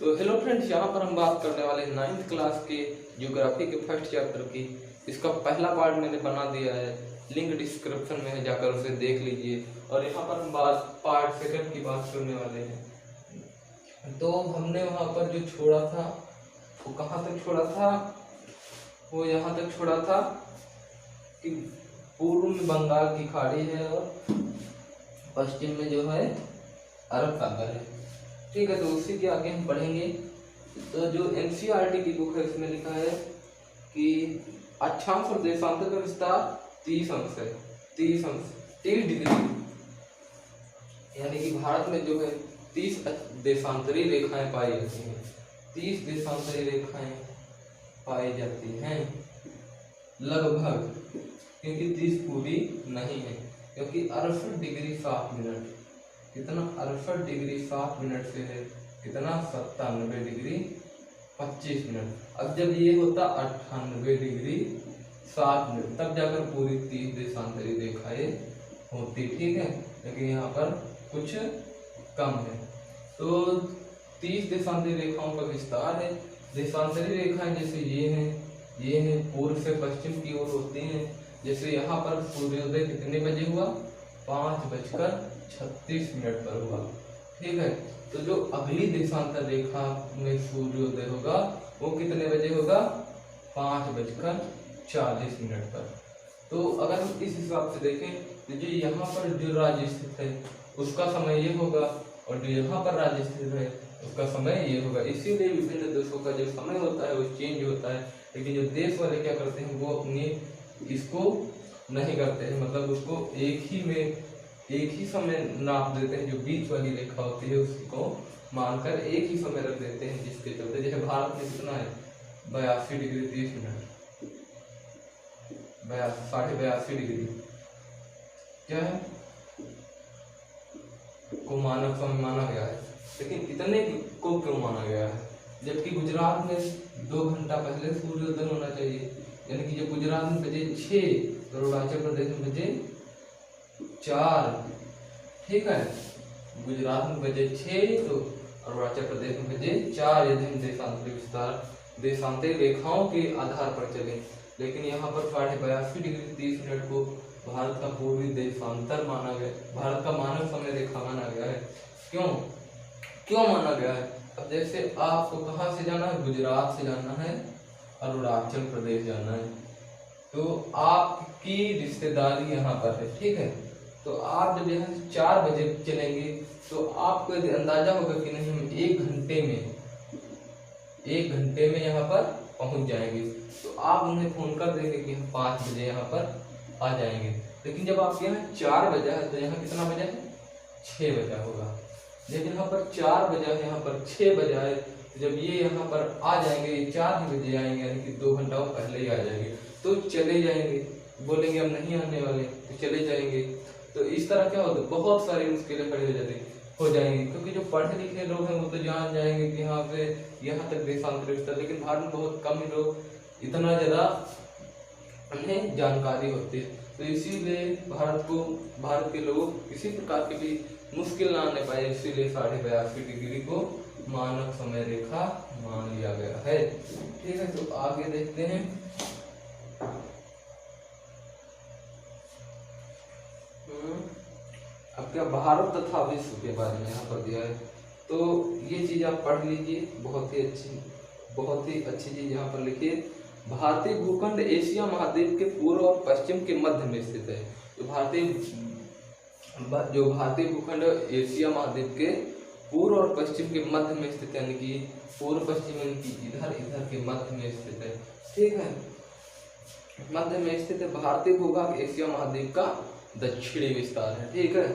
तो hello friends, यहाँ पर हम बात करने वाले हैं 9th क्लास के ज्योग्राफी के फर्स्ट चैप्टर की। इसका पहला पार्ट मैंने बना दिया है, लिंक डिस्क्रिप्शन में है, जाकर उसे देख लीजिए। और यहाँ पर हम पार्ट सेकंड की बात करने वाले हैं। तो हमने वहाँ पर जो छोड़ा था वो कहाँ तक छोड़ा था, वो यहाँ तक छोड़ा था कि पूर्व में बंगाल की खाड़ी है और पश्चिम में जो है अरब सागर है। ठीक है, तो उसी के आगे हम पढ़ेंगे। तो जो एनसीईआरटी की बुक है उसमें लिखा है कि अक्षांश और देशांतर का विस्तार 30 अंश है, 30 डिग्री। यानी कि भारत में जो है 30 देशांतरी रेखाएं पाई जाती हैं, 30 देशांतरी रेखाएं पाई जाती हैं लगभग, क्योंकि 30 पूरी नहीं है, क्योंकि 68 डिग्री 7 मिनट, कितना 68 डिग्री 7 मिनट से है कितना 97 डिग्री 25 मिनट। अब जब ये होता 98 डिग्री 7 मिनट तब जाकर पूरी 30 देशांतरी रेखाएं होती। ठीक है, लेकिन यहाँ पर कुछ कम है। तो 30 देशांतरी रेखाओं का विस्तार है। देशांतरी रेखाएं जैसे ये हैं पूर्व से पश्चिम की ओर होती हैं। जैसे यहाँ पर सूर्योदय कितने बजे हुआ, 5:36 पर हुआ। ठीक है, तो जो अगली देशांतर रेखा में सूर्योदय होगा वो कितने बजे होगा, 5:40 पर। तो अगर हम इस हिसाब से देखें तो जो यहाँ पर जो राज्य स्थित है उसका समय ये होगा और जो यहाँ पर राज्य स्थित है उसका समय ये होगा। इसीलिए विभिन्न देशों का जो समय होता है वो चेंज होता है, लेकिन जो देश वाले क्या करते हैं वो अपनी इसको नहीं करते हैं, मतलब उसको एक ही समय नाप देते हैं। जो बीच वाली रेखा होती है उसको मानकर एक ही समय रख देते हैं, जिसके चलते जैसे भारत में कितना है 82 डिग्री 30 मिनट, 82.5 डिग्री क्या है को मानक समय माना गया है। लेकिन इतने को क्यों माना गया है, जबकि गुजरात में 2 घंटा पहले सूर्योदय होना चाहिए। यानी कि जब गुजरात में बजे 6 तो अरुणाचल प्रदेश में बजे 4। ठीक है, गुजरात में बजे 6 तो अरुणाचल प्रदेश में बजे 4। यदि हम देशांतरी विस्तार देशांतरी रेखाओं के आधार पर चले, लेकिन यहाँ पर 82.5 डिग्री 30 मिनट को भारत का पूर्वी देशांतर माना गया, भारत का मानक समय रेखा माना गया है। क्यों माना गया है? अब जैसे आपको कहाँ से जाना है, गुजरात से जाना है, अरुणाचल प्रदेश जाना है, तो आपकी रिश्तेदारी यहाँ पर है। ठीक है, तो आप जब यहाँ से 4 बजे चलेंगे तो आपको यदि अंदाजा होगा कि नहीं हम 1 घंटे में यहाँ पर पहुँच जाएंगे, तो आप उन्हें फोन कर देंगे कि हम 5 बजे यहाँ पर आ जाएंगे। लेकिन जब आपके यहाँ 4 बजा है तो यहाँ कितना बजा है, 6 बजा होगा। लेकिन यहाँ पर 4 बजा है, यहाँ पर 6 बजा है, जब ये यहाँ पर आ जाएंगे, ये 4 बजे आएंगे, यानी कि 2 घंटा पहले ही आ जाएंगे, तो चले जाएंगे। बोलेंगे हम नहीं आने वाले तो चले जाएंगे। तो इस तरह क्या होता है, बहुत सारी मुश्किलें खड़ी हो जाएंगी, क्योंकि जो पढ़े लिखे लोग हैं वो तो जान जाएंगे कि यहाँ से यहाँ तक देशांतर विस्तार, लेकिन भारत में बहुत कम ही लोग इतना ज़्यादा उन्हें जानकारी होती है। तो इसीलिए भारत के लोग किसी प्रकार की भी मुश्किल ना आने पाए, इसीलिए 82.5 डिग्री को मानक समय रेखा मान लिया गया है। ठीक है, तो आगे देखते हैं। अब क्या भारत तथा विश्व के बारे में यहाँ पर दिया है, तो ये चीज आप पढ़ लीजिए, बहुत ही अच्छी चीज यहाँ पर लिखिए। भारतीय भूखंड एशिया महाद्वीप के पूर्व और पश्चिम के मध्य में स्थित है। जो भारतीय भूखंड एशिया महाद्वीप के पूर्व और पश्चिम के मध्य में स्थित है, यानी कि पूर्व पश्चिम यानी कि इधर के मध्य में स्थित है। ठीक है, मध्य में स्थित है। भारतीय भूभाग एशिया महाद्वीप का दक्षिणी विस्तार है। ठीक है,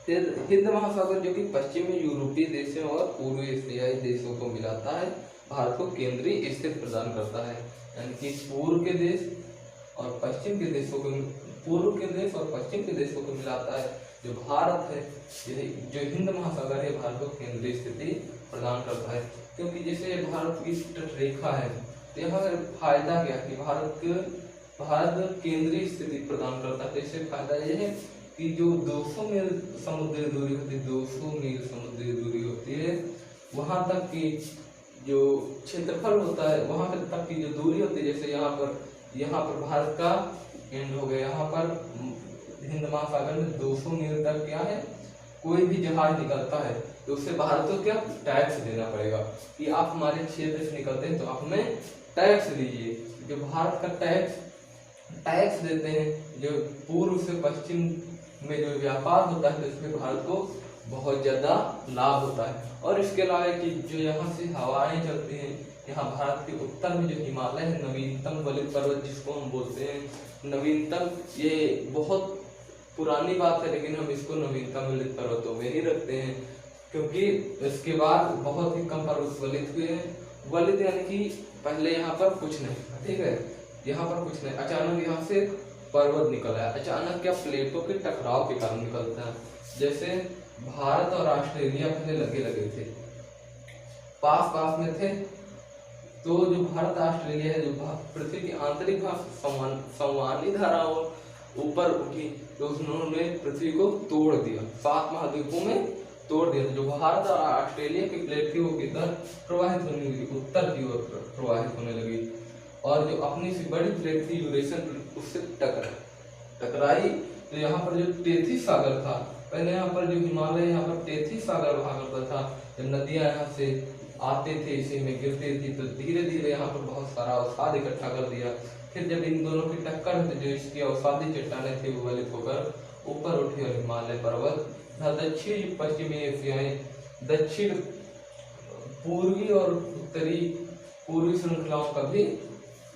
फिर हिंद महासागर जो कि पश्चिमी यूरोपीय देशों और पूर्वी एशियाई देशों को मिलाता है, भारत को केंद्रीय स्थिति प्रदान करता है। यानी कि पूर्व के देश और पश्चिम के देशों को, पूर्व के देश और पश्चिम के देशों को मिलाता है। जो भारत है, जो हिंद महासागर है, भारत को केंद्रीय स्थिति प्रदान करता है। क्योंकि जैसे भारत की तट रेखा है, तो यहाँ फायदा क्या है कि भारत केंद्रीय स्थिति प्रदान करता है। तो इससे फायदा यह है कि जो 200 मील समुद्री दूरी होती है, 200 मील समुद्री दूरी होती है, वहां तक की जो क्षेत्रफल होता है, वहां तक की जो दूरी होती है, जैसे यहाँ पर भारत का एंड हो गया, यहाँ पर हिंद महासागर में 200 मील तक क्या है, कोई भी जहाज निकलता है तो उससे भारत को क्या टैक्स देना पड़ेगा कि आप हमारे क्षेत्र से निकलते हैं तो आप हमें टैक्स दीजिए। जो भारत का टैक्स देते हैं, जो पूर्व से पश्चिम में जो व्यापार होता है तो इसमें भारत को बहुत ज्यादा लाभ होता है। और इसके अलावा कि जो यहाँ से हवाएं चलती हैं, यहाँ भारत के उत्तर में जो हिमालय है, नवीनतम वलित पर्वत जिसको हम बोलते हैं नवीनतम, ये बहुत पुरानी बात है लेकिन हम इसको नवीनतम वलित पर्वतों में ही रखते हैं क्योंकि इसके बाद बहुत ही कम पर्वत वलित हुए हैं। वलित यानी कि पहले यहाँ पर कुछ नहीं, ठीक है, यहाँ पर कुछ नहीं, अचानक यहाँ से पर्वत निकल आया। अचानक क्या, प्लेटों के टकराव के कारण निकलता है। जैसे भारत और ऑस्ट्रेलिया पहले लगे थे, पास में थे, तो जो भारत ऑस्ट्रेलिया है, जो पृथ्वी की आंतरिक भाग संवहनी धाराओं ऊपर उठी तो उन्होंने पृथ्वी को तोड़ दिया, 7 महाद्वीपों में तोड़ दिया। जो भारत और ऑस्ट्रेलिया की प्लेट थी वो किधर प्रवाहित होने लगी, उत्तर की ओर प्रवाहित होने लगी, और जो अपनी सी बड़ी प्लेट थी यूरेशियन, उससे टकराई। तो यहाँ पर जो तेथिस सागर था, पहले यहाँ पर जो हिमालय, यहाँ पर तेथिस सागर हुआ करता था। जब नदियां यहाँ से आते थे, इसी में गिरते थी, तो धीरे धीरे यहाँ पर बहुत सारा अवसाद इकट्ठा कर दिया। फिर जब इन दोनों की टक्कर हुई, जो इसकी अवसादी चट्टानें थी वो वलित होकर ऊपर उठी और हिमालय पर्वत दक्षिण पश्चिमी एशियाई, दक्षिण पूर्वी और उत्तरी पूर्वी श्रृंखलाओं का भी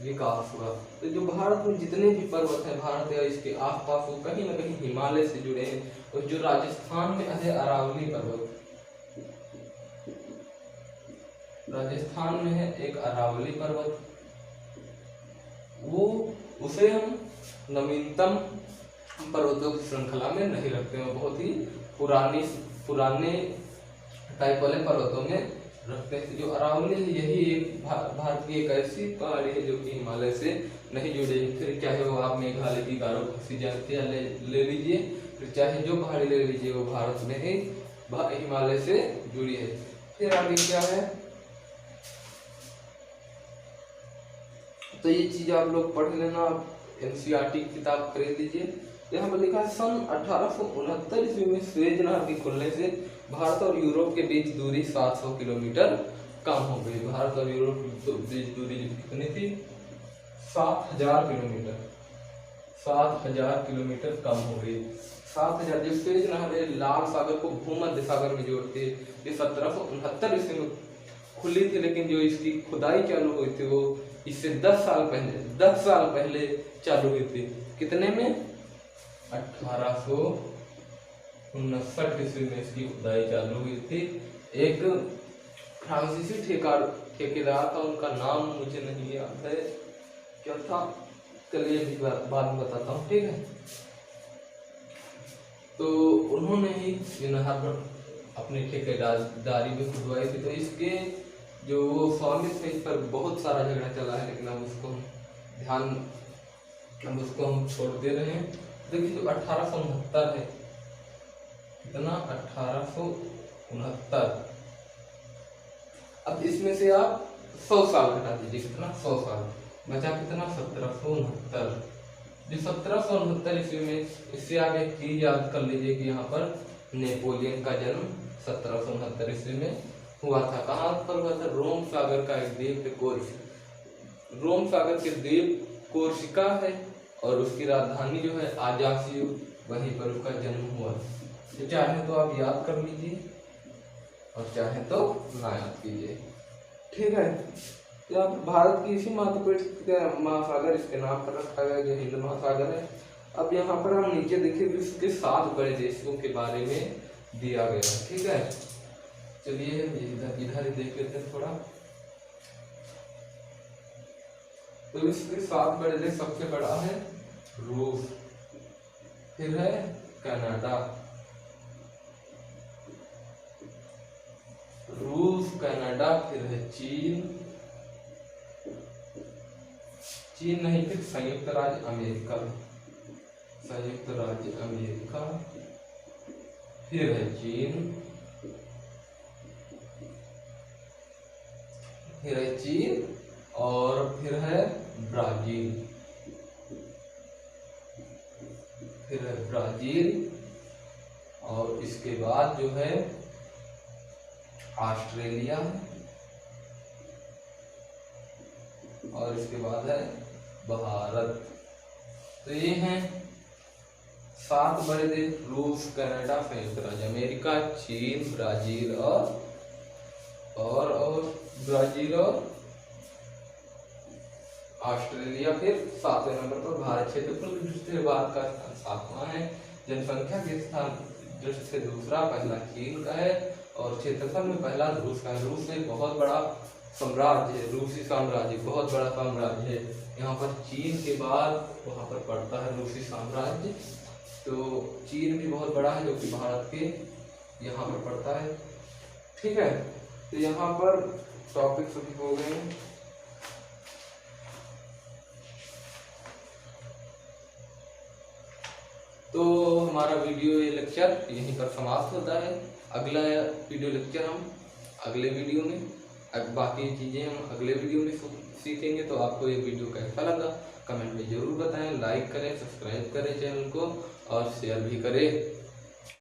विकास हुआ। तो जो भारत में जितने भी पर्वत हैं, भारत या इसके आसपास, वो कहीं न कहीं हिमालय से जुड़े हैं। और जो राजस्थान में है अरावली पर्वत, राजस्थान में है एक अरावली पर्वत, वो उसे हम नवीनतम पर्वतों की श्रृंखला में नहीं रखते हैं, बहुत ही पुराने टाइप वाले पर्वतों में रखते हैं। जो अरावली है, यही एक भारत की एक ऐसी पहाड़ी है जो कि हिमालय से नहीं जुड़ी है। फिर चाहे वो आप मेघालय की गारो खसी जाती ले लीजिए, फिर चाहे जो पहाड़ी ले लीजिए, वो भारत में ही हिमालय से जुड़ी है। फिर आगे क्या है, तो ये चीज आप लोग पढ़ लेना, एनसीईआरटी की किताब खरीद लीजिए। यहाँ पर लिखा है सन 1869 ईस्वी में सुएज नहर के खुलने से भारत और यूरोप के बीच दूरी 700 किलोमीटर कम हो गई। भारत और यूरोप के बीच दूरी कितनी थी, 7000 किलोमीटर, 7000 किलोमीटर कम हो गई। 7000, जो सुएज नहर है लाल सागर को भूमध्य सागर में जोड़ती है। ये 1769 ईस्वी में खुली थी, लेकिन जो इसकी खुदाई चालू हुई थी वो इससे 10 साल पहले चालू हुई थी। कितने में, 1859 ईस्वी में इसकी खुदाई चालू हुई थी। एक फ्रांसीसी ठेकेदार था, उनका नाम मुझे नहीं याद है क्या था, चलिए अभी बाद में बताता हूँ, ठीक है। तो उन्होंने ही ये नहर अपनी ठेकेदारी में खुदवाई थी। तो इसके जो स्वामित्व है, इस पर बहुत सारा झगड़ा चला है, लेकिन हम उसको हम छोड़ दे रहे हैं। देखिए जो 1869 है, कितना, 1869, अब इसमें से आप 100 साल घटा दीजिए, कितना, 100 साल बचा, कितना, 1769। जो 1769 ईस्वी में, इससे आगे चीज याद कर लीजिए कि यहाँ पर नेपोलियन का जन्म 1769 ईस्वी में हुआ था। कहाँ पर हुआ था, रोम सागर का एक द्वीप है कोर्सिका, रोम सागर के द्वीप कोर्सिका है, और उसकी राजधानी जो है आजाक्सियो, वहीं पर उसका जन्म हुआ। तो चाहे तो आप याद कर लीजिए और चाहे तो ना याद कीजिए, ठीक है। तो आप भारत की इसी महत्वपूर्ण महासागर इसके नाम पर रखा गया, जो हिंद महासागर है। अब यहाँ पर हम नीचे देखिए विश्व के 7 बड़े देशों के बारे में दिया गया, ठीक है। चलिए इधर ही देख लेते हैं थोड़ा। तो विश्व के 7 बड़े देश, सबसे बड़ा है रूस, फिर है कनाडा, रूस, कनाडा, फिर है चीन नहीं, फिर संयुक्त राज्य अमेरिका, फिर है चीन, फिर है चीन और फिर है ब्राजील, फिर है ब्राजील और इसके बाद जो है ऑस्ट्रेलिया और इसके बाद है भारत। तो ये हैं 7 बड़े देश, रूस, कनाडा, संयुक्त राज्य अमेरिका, चीन, ब्राजील और ब्राजील और ऑस्ट्रेलिया। फिर 7वें नंबर पर भारत। क्षेत्रफल की दृष्टि से भारत का स्थान 7वां है। जनसंख्या के स्थान दृष्टि से दूसरा, पहला चीन का है और क्षेत्रफल में पहला रूस का है। रूस एक बहुत बड़ा साम्राज्य है, रूसी साम्राज्य बहुत बड़ा साम्राज्य है। यहाँ पर चीन के बाद वहाँ पर पड़ता है रूसी साम्राज्य। तो चीन भी बहुत बड़ा है जो कि भारत के यहाँ पर पड़ता है। ठीक है, तो यहाँ पर टॉपिक सभी हो गए हैं। तो हमारा वीडियो ये लेक्चर यहीं पर समाप्त होता है। अगला वीडियो लेक्चर हम अगले वीडियो में, बाकी चीज़ें हम अगले वीडियो में सीखेंगे। तो आपको ये वीडियो कैसा लगा कमेंट में ज़रूर बताएं, लाइक करें, सब्सक्राइब करें चैनल को और शेयर भी करें।